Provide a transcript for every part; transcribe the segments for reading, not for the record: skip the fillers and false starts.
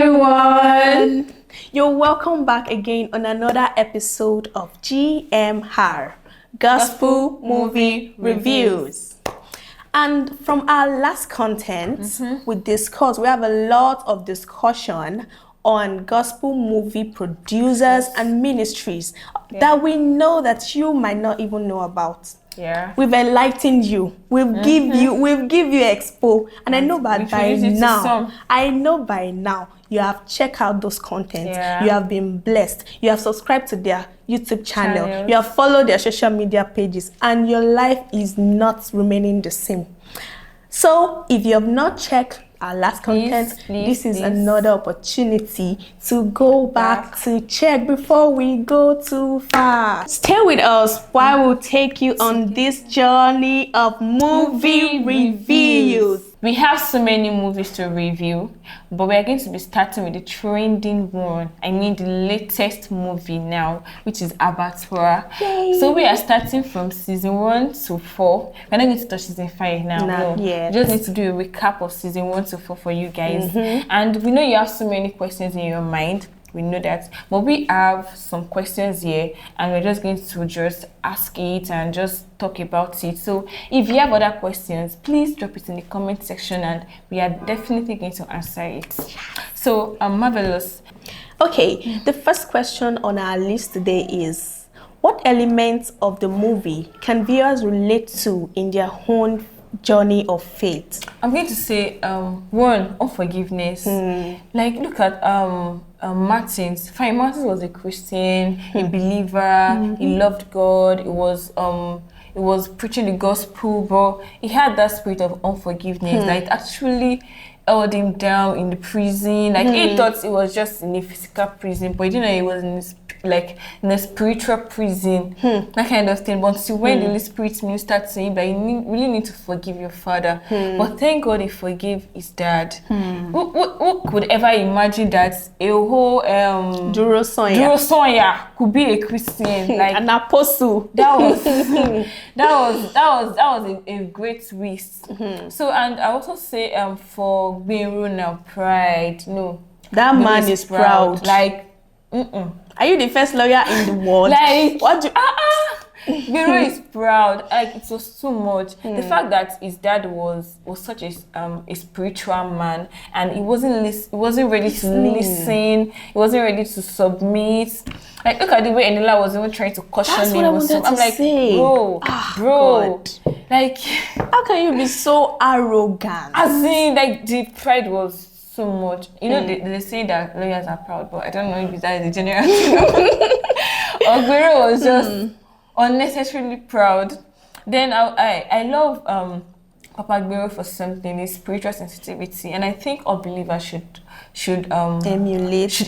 everyone. You're welcome back again on another episode of G.M.R. Gospel Movie Reviews. And from our last content, we have a lot of discussion on gospel movie producers and ministries that we know that you might not even know about. Yeah. We've enlightened you. We've give you expo. And I know by now you have checked out those contents. Yeah. You have been blessed. You have subscribed to their YouTube channel. You have followed their social media pages, and your life is not remaining the same. So if you have not checked our last content, this is another opportunity to go back to check before we go too far. Stay with us while we'll take you on this journey of movie reviews. We have so many movies to review, but we are going to be starting with the trending one. I mean the latest movie now, which is Adewale. So we are starting from season 1 to 4. We're not going to touch season 5 now. We just need to do a recap of season 1 to 4 for you guys. And we know you have so many questions in your mind. We know that, but we have some questions here, and we're just going to just ask it and just talk about it. So if you have other questions, please drop it in the comment section, and we are definitely going to answer it. So Marvelous. Okay, the first question on our list today is, what elements of the movie can viewers relate to in their own journey of faith? I'm going to say one, unforgiveness. Like, look at Martins. Fine, Martins was a Christian, a believer. He loved God. It was preaching the gospel, but he had that spirit of unforgiveness that actually held him down in the prison. Like he thought it was just in a physical prison, but he didn't know it was in a spiritual prison, that kind of thing. But when the Holy Spirit ministered to him that you really need to forgive your father. But thank God he forgave his dad. Who could ever imagine that a whole Durosonya could be a Christian, like an apostle? That was a great twist. So, and I also say for Gbenro now, pride. No, that man is proud. Like, are you the first lawyer in the world? Like, what do Gbenro is proud. Like, it was too much. The fact that his dad was such a spiritual man, and he wasn't ready to listen. He wasn't ready to submit. Like, look at the way Adewale was even trying to caution him. I'm like, bro, God. Like, how can you be so arrogant? As in, like, the pride was so much. You know, they say that lawyers are proud, but I don't know if that is the general thing. Gbenro was just unnecessarily proud. Then I love Papa Gbenro for something, his spiritual sensitivity, and I think all believers should emulate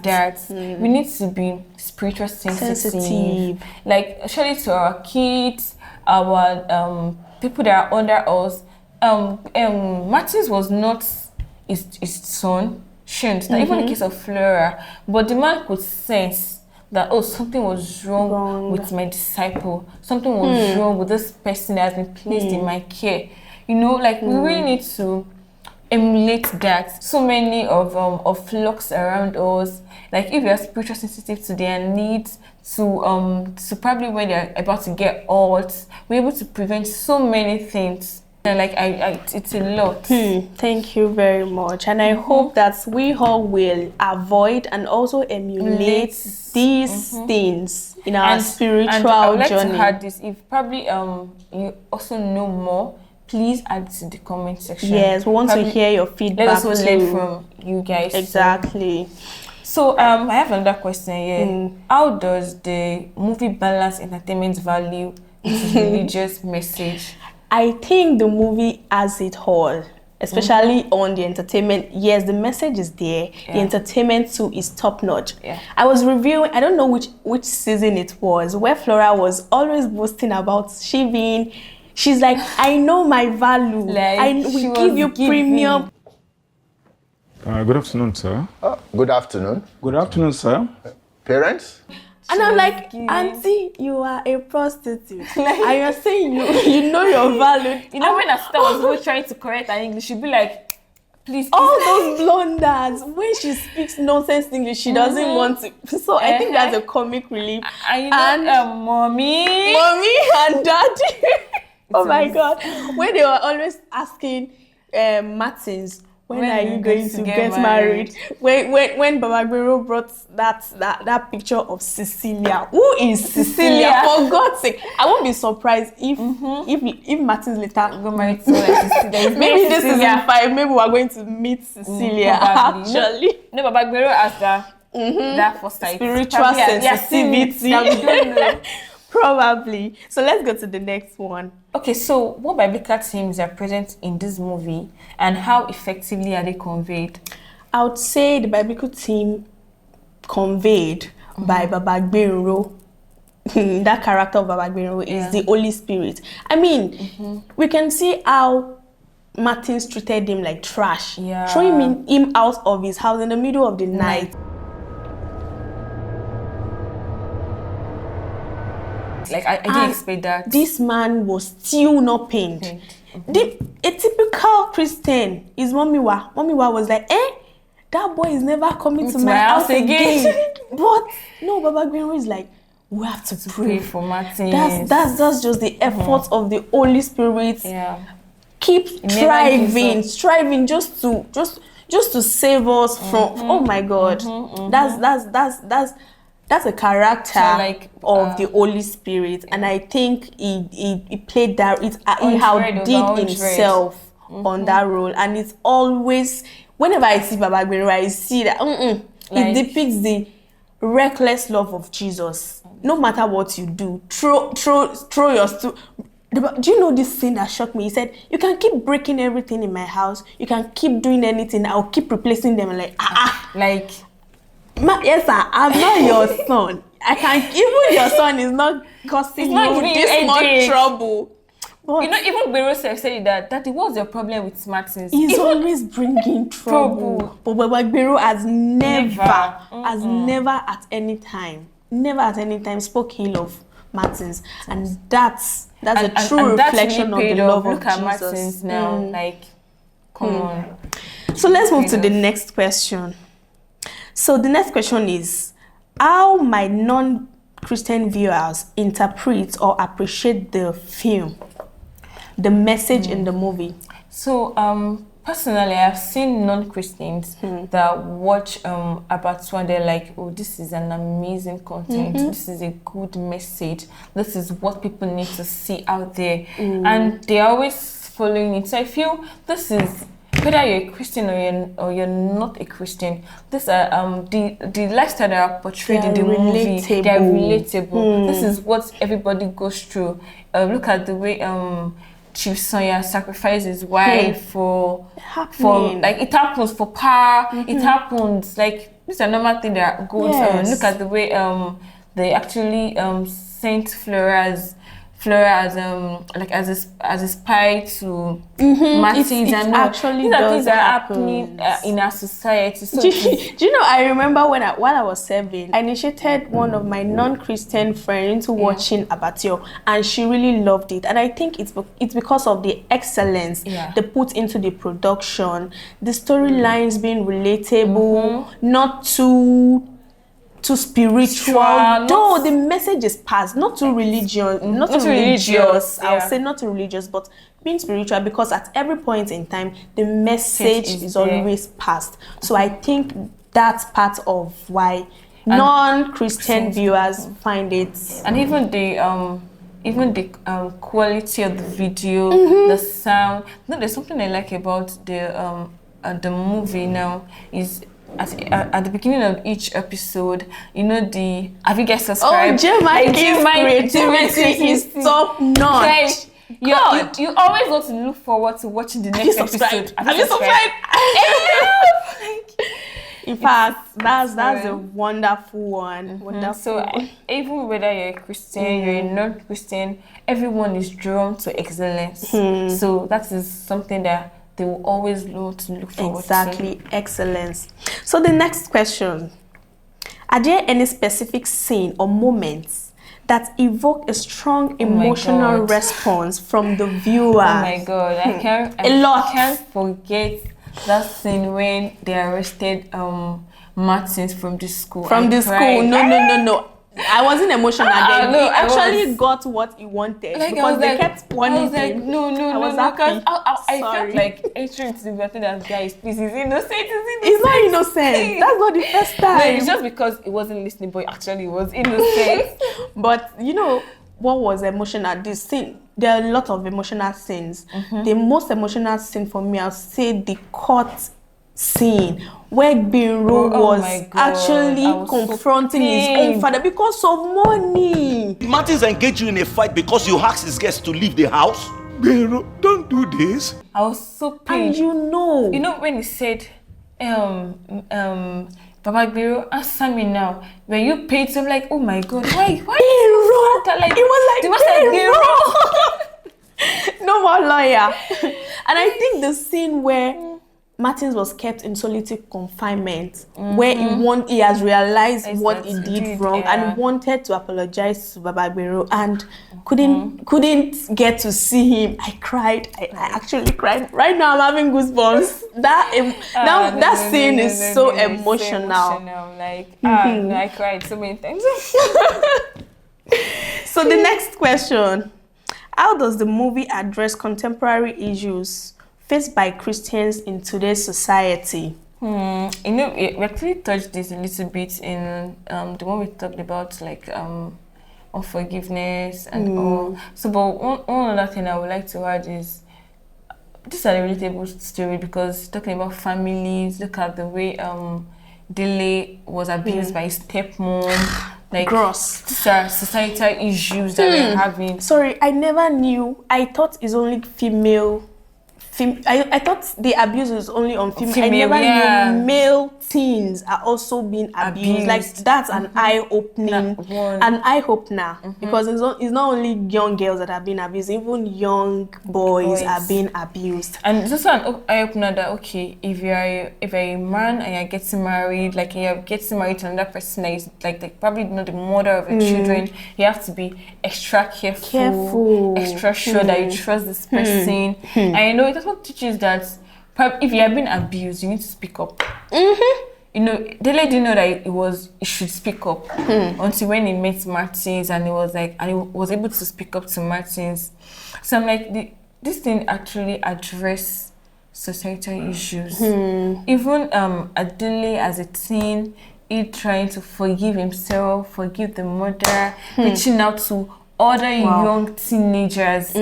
that. We need to be spiritual sensitive. Like, especially to our kids, our people that are under us. Martins was not his son, shouldn't. Not even the case of Flora, but the man could sense that, oh, something was wrong with my disciple. Something was wrong with this person that has been placed in my care. You know, like, we really need to emulate that. So many of flocks around us, like, if you are spiritual sensitive to their needs, to probably when they're about to get old, we're able to prevent so many things. And like, it's a lot. Thank you very much, and I hope that we all will avoid and also emulate these things in our spiritual and I would like journey. to add this. If probably you also know more, please add it to the comment section. Yes, we want to hear your feedback. Let us learn from you guys. Exactly. So I have another question here. How does the movie balance entertainment value with religious message? I think the movie has it all, especially on the entertainment. Yes, the message is there. The entertainment too is top notch. I was reviewing, I don't know which season it was, where Flora was always boasting about she's like, I know my value. Like, we give you premium. Good afternoon, sir. Good afternoon. Good afternoon, sir. Parents? And I'm like, Auntie, you are a prostitute. And you're saying you know your value. You know, when Asta was trying to correct her English, she'd be like, Please. All those blunders. When she speaks nonsense English, she doesn't want to. So I think that's a comic relief. I know, mommy and daddy. Oh my God. When they were always asking Martins, when are you going to get married? When Baba Gbenro brought that picture of Cecilia. Who is Cecilia? For God's sake. I won't be surprised if Martins later go married to Cecilia. Maybe this is in 5. Maybe we're going to meet Cecilia actually. No, Baba Gbenro asked that foresight. Spiritual sensitivity. That we don't know. Probably. So let's go to the next one. Okay, so what biblical themes are present in this movie and how effectively are they conveyed? I would say the biblical theme conveyed by Baba Gbenro, that character of Baba Gbenro is the Holy Spirit. I mean, we can see how Martins treated him like trash, throwing him out of his house in the middle of the night. Like, I didn't expect that. This man was still not pained. A typical Christian is Momiwa. Momiwa was like, that boy is never coming to my house again. But no, Baba Gbenro is like, we have to pray for Martins. That's just the effort of the Holy Spirit. Yeah. Keep striving just to save us from. Oh my God, that's a character of the Holy Spirit, and I think he played that. He outdid himself on that role, and it's always whenever I see Baba Gbenro, I see that it depicts the reckless love of Jesus. No matter what you do, throw your Do you know this thing that shocked me? He said, "You can keep breaking everything in my house. You can keep doing anything. I'll keep replacing them." Like. Yes, sir. I'm not your son. I can't. Even your son is not causing you this much trouble. But you know, even Gbenro said that what's your problem with Martins? He's always bringing trouble. But Gbenro has never at any time spoke ill of Martins, and that's a true reflection of the love of Look at Jesus. Martins now, come on. So let's move to the next question. So the next question is, how my non-Christian viewers interpret or appreciate the film, the message in the movie? So personally, I've seen non-Christians that watch Abattoir and they're like, oh, this is an amazing content. This is a good message. This is what people need to see out there. And they're always following it. So I feel this is, whether you're a Christian or you're not a Christian, this are the lifestyle that are portrayed in the movie. They're relatable. This is what everybody goes through. Look at the way Chief Sonya sacrificed his wife for it happens for power. It happens like this is a normal thing that goes on. Look at the way they actually sent Flora as a spy to Martins. It actually these are things that are happen happening in our society. So do you know, I remember while I was 7, I initiated one of my non-Christian friends into watching Abattoir, and she really loved it. And I think it's because of the excellence they put into the production, the storylines being relatable, not too spiritual, though the message is passed, not too religious, I'll say not too religious, but being spiritual, because at every point in time the message is always passed. So I think that's part of why non-Christian viewers find it. And even the quality of the video, the sound. No, there's something I like about the movie now is at the beginning of each episode, you know, have you guys subscribed? Oh, G.M.R creativity is top notch. You always want to look forward to watching the next episode. Have you subscribed? In fact, that's a wonderful one. So even whether you're a Christian, you're a non-Christian, everyone is drawn to excellence. So that is something that they will always want to look forward to. Exactly, excellence. So the next question, are there any specific scene or moments that evoke a strong emotional response from the viewer? Oh my God, I can't forget that scene when they arrested Martins from the school. From the school. No. I wasn't emotional then. No, He actually got what he wanted because they kept warning him. No, because I felt like entering to the that guys, please, he's innocent. He's not innocent. That's not the first time. No, it's just because he wasn't listening, but actually he was innocent. But you know what was emotional? This scene. There are a lot of emotional scenes. The most emotional scene for me, I'll say, the court scene where Gbenro was actually confronting his own father because of money. Martins engaged you in a fight because you asked his guests to leave the house? Gbenro, don't do this. I was so pained. And you know when he said, Baba Gbenro, answer me now. When you paid, so I'm like, oh my God, why? Gbenro, like, it was like Gbenro. No more lawyer. And I think the scene where Martins was kept in solitary confinement, where he has realized what he did wrong and wanted to apologize to Baba Gbenro and couldn't get to see him. I cried. I actually cried. Right now I'm having goosebumps. That scene is so emotional. Like, I cried so many times. So the next question: how does the movie address contemporary issues faced by Christians in today's society? You know, we actually touched this a little bit in the one we talked about, like unforgiveness and all. So, but one other thing I would like to add is these are a relatable story because talking about families. Look at the way Dele was abused by his stepmom. Like, gross. These are societal issues that we're having. Sorry, I never knew. I thought it's only female. I thought the abuse was only on female. I never knew male teens are also being abused. Like, that's an eye-opening, an eye-opener, because it's not only young girls that are being abused, even young boys are being abused. And it's also an eye-opener that, okay, if you're a man and you're getting married, like you're getting married to another person that is like probably not the mother of your children, you have to be extra careful. Extra sure that you trust this person. And you know, it also teaches that if you have been abused, you need to speak up. You know, Dele didn't know that he should speak up until when he met Martins and he was able to speak up to Martins. So I'm like, this thing actually address societal issues. Even Adewale as a teen, he trying to forgive himself, forgive the mother, reaching out to other young teenagers.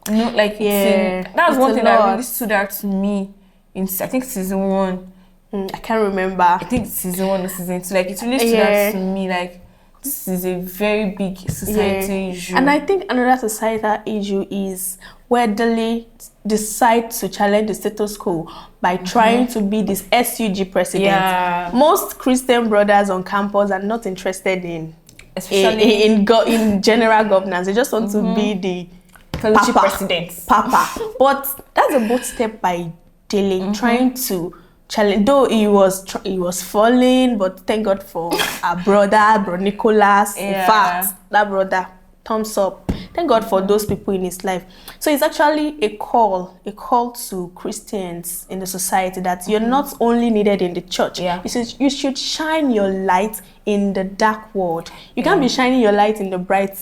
You know, like that was one thing that really stood out to me in I think season 1. I can't remember. I think season 1 or season 2. Like it really stood out to me. Like this is a very big societal issue. And I think another societal issue is where Dele decides to challenge the status quo by trying to be this SUG president. Most Christian brothers on campus are not interested in general governance. They just want to be the Papa. But that's a bold step by Dele trying to challenge. Though he was falling, but thank God for our brother Nicholas. In fact, that brother, thumbs up. Thank God for those people in his life. So it's actually a call to Christians in the society that you're not only needed in the church. You should shine your light in the dark world. You can't be shining your light in the bright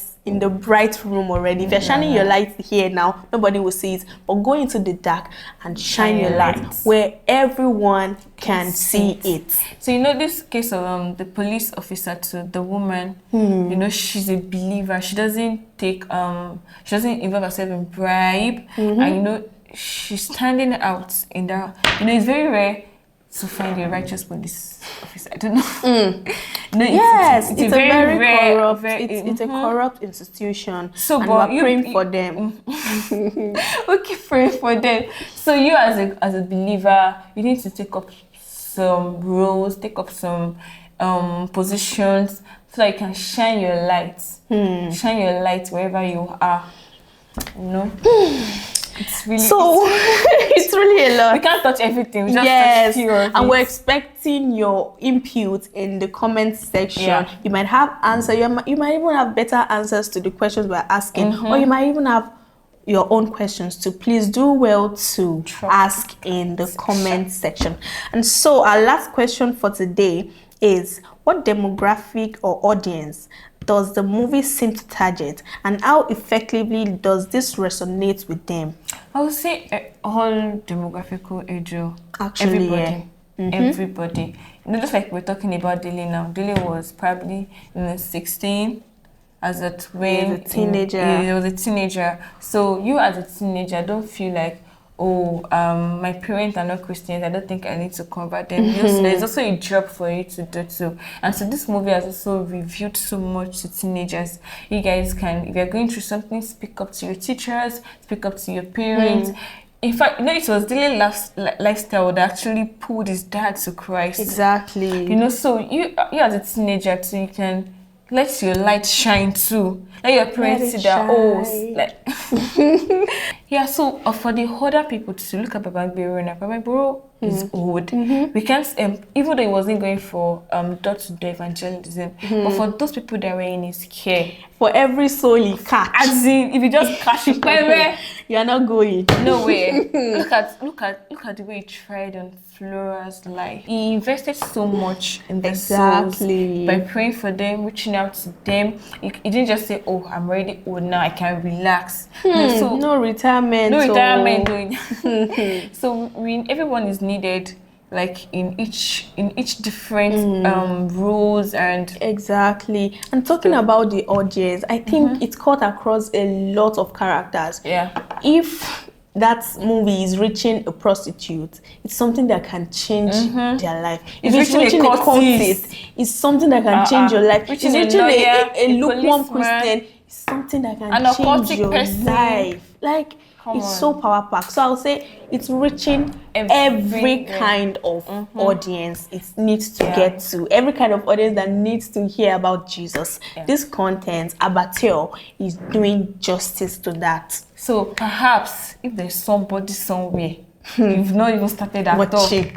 room already. If you're shining your light here now, nobody will see it. But go into the dark and shine your light where everyone can see it. So you know this case of the police officer to the woman. You know, she's a believer. She doesn't involve herself in bribe, and you know she's standing out in the. You know, it's very rare to find a righteous police officer. I don't know. No, it's a very corrupt. It's a corrupt institution. So, and we're praying for them. We keep praying for them. So, you as a believer, you need to take up some roles, take up some positions, so that you can shine your light. Shine your light wherever you are. You know. It's really a lot. We can't touch everything. We just touch few of and we're expecting your input in the comment section. You might have answers. You might even have better answers to the questions we're asking, or you might even have your own questions too, please do well to ask in the comment section. And so our last question for today is, what demographic or audience does the movie seem to target, and how effectively does this resonate with them? I would say all demographical age, Actually, everybody. Everybody. You know, just like we're talking about Dilly now. Dilly was probably 16 as a twin. A teenager. He was a teenager. So you as a teenager don't feel like, oh, my parents are not Christians, I don't think I need to convert them. So there's also a job for you to do too. And so this movie has also revealed so much to teenagers. You guys can, if you're going through something, speak up to your teachers, speak up to your parents. In fact, you know, it was Dilly's lifestyle that actually pulled his dad to Christ. Exactly. You know, so you as a teenager too, you can let your light shine too. Let your parents see that, yeah, so for the older people to look at Gbenro now, Gbenro is old. We can't, even though he wasn't going for door-to-door evangelism, but for those people that were in his care, for every soul he catch, as in, if you just catch it, you are not going nowhere. Look at the way he tried on Flora's life. He invested so much in the souls by praying for them, reaching out to them. He didn't just say, oh, I'm already old now, I can relax. No retirement. No retirement. So everyone is needed, like in each different roles and exactly. And talking about the audience, I think it's cut across a lot of characters. Yeah. If that movie is reaching a prostitute, it's something that can change their life. If it's reaching a cultist, it's something that can change your life. If it's reaching a lukewarm Christian, it's something that can change your life. Like, it's so power packed. So I'll say it's reaching every kind of audience it needs to get to. Every kind of audience that needs to hear about Jesus. This content, Adewale, is doing justice to that. So perhaps if there's somebody somewhere, you've not even started at watching.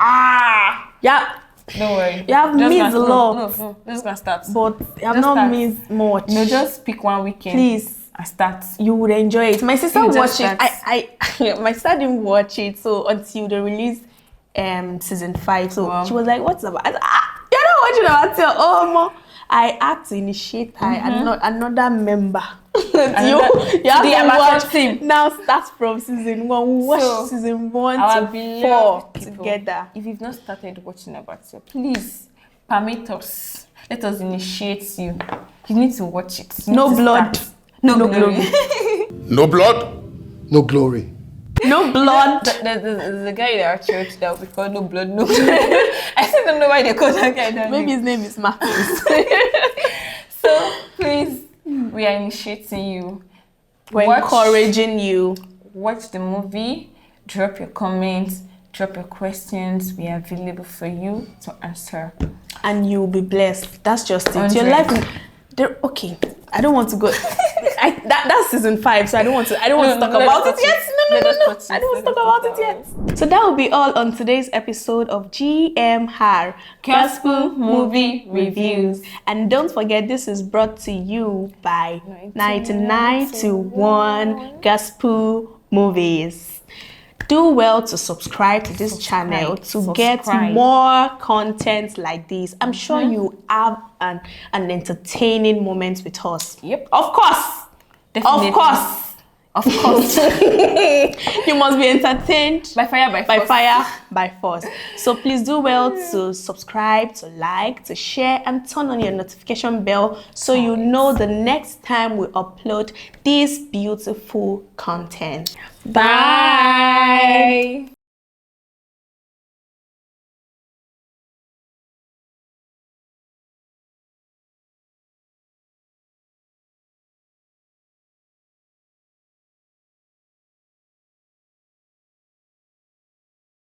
Yeah. Don't worry. You have missed a lot. No, just gonna start. But you have not missed much. No, just pick one weekend. Please. And start. You would enjoy it. My sister watched it. My sister didn't watch it, so until they released season 5. So she was like, "What's about?" I said, "You're not watching Adewale." Oh, Mom. I had to initiate another member. You have to watch him. Now start from season 1. We watch season 1 to 4 together. If you've not started watching Adewale, please permit us. Let us initiate you. You need to watch it. No blood. No glory. No blood, no glory. No blood. There's a guy in our church that we call No Blood, No Glory. I still don't know why they call that guy that. Maybe his name is Marcus. So please, we are initiating you. We're encouraging you. Watch the movie. Drop your comments. Drop your questions. We are available for you to answer. And you'll be blessed. That's just it. 100. Your life. Okay. I don't want to go. That's season 5, so I don't want to talk about it yet. No. I don't want to talk about it yet. So that will be all on today's episode of G.M.R. Gospel Movie Reviews. And don't forget, this is brought to you by 99 to 1 Gospel Movies. Do well to subscribe to this channel to get more content like this. I'm sure you have an entertaining moment with us. Yep. Of course. Definitely. Of course. You must be entertained by fire, by force. So please do well to subscribe, to like, to share, and turn on your notification bell so you know the next time we upload this beautiful content. Bye.